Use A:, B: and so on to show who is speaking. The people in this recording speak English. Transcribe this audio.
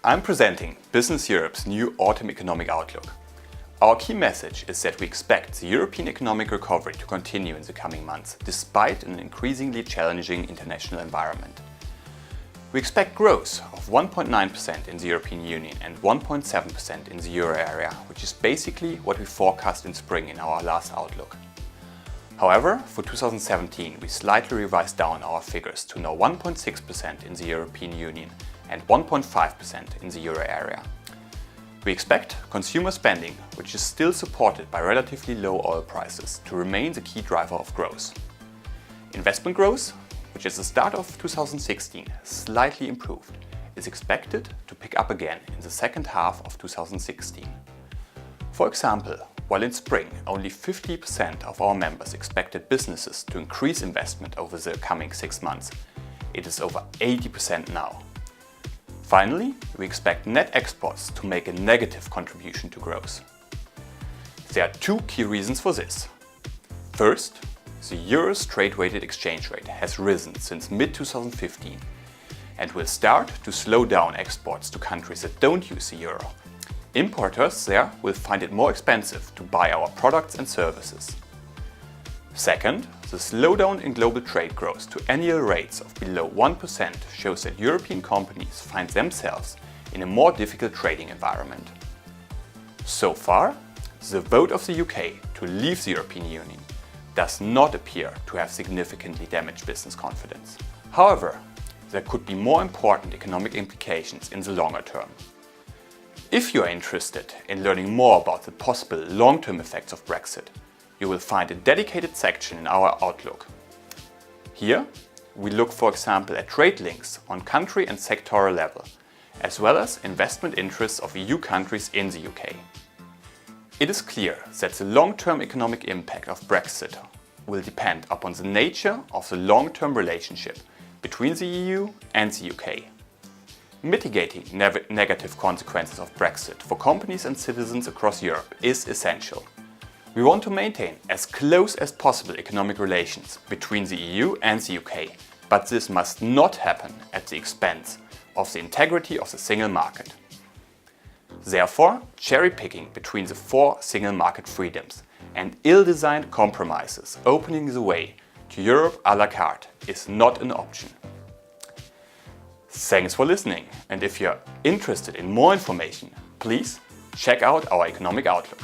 A: I'm presenting Business Europe's new Autumn Economic Outlook. Our key message is that we expect the European economic recovery to continue in the coming months, despite an increasingly challenging international environment. We expect growth of 1.9% in the European Union and 1.7% in the euro area, which is basically what we forecast in spring in our last outlook. However, for 2017, we slightly revised down our figures to now 1.6% in the European Union and 1.5% in the euro area. We expect consumer spending, which is still supported by relatively low oil prices, to remain the key driver of growth. Investment growth, which at the start of 2016 slightly improved, is expected to pick up again in the second half of 2016. For example, while in spring only 50% of our members expected businesses to increase investment over the coming 6 months, it is over 80% now. Finally, we expect net exports to make a negative contribution to growth. There are two key reasons for this. First, the euro's trade-weighted exchange rate has risen since mid-2015 and will start to slow down exports to countries that don't use the euro. Importers there will find it more expensive to buy our products and services. Second, the slowdown in global trade growth to annual rates of below 1% shows that European companies find themselves in a more difficult trading environment. So far, the vote of the UK to leave the European Union does not appear to have significantly damaged business confidence. However, there could be more important economic implications in the longer term. If you are interested in learning more about the possible long-term effects of Brexit, you will find a dedicated section in our Outlook. Here, we look, for example, at trade links on country and sectoral level, as well as investment interests of EU countries in the UK. It is clear that the long-term economic impact of Brexit will depend upon the nature of the long-term relationship between the EU and the UK. Mitigating negative consequences of Brexit for companies and citizens across Europe is essential. We want to maintain as close as possible economic relations between the EU and the UK, but this must not happen at the expense of the integrity of the single market. Therefore, cherry-picking between the 4 single market freedoms and ill-designed compromises opening the way to Europe à la carte is not an option. Thanks for listening, and if you're interested in more information, please check out our economic outlook.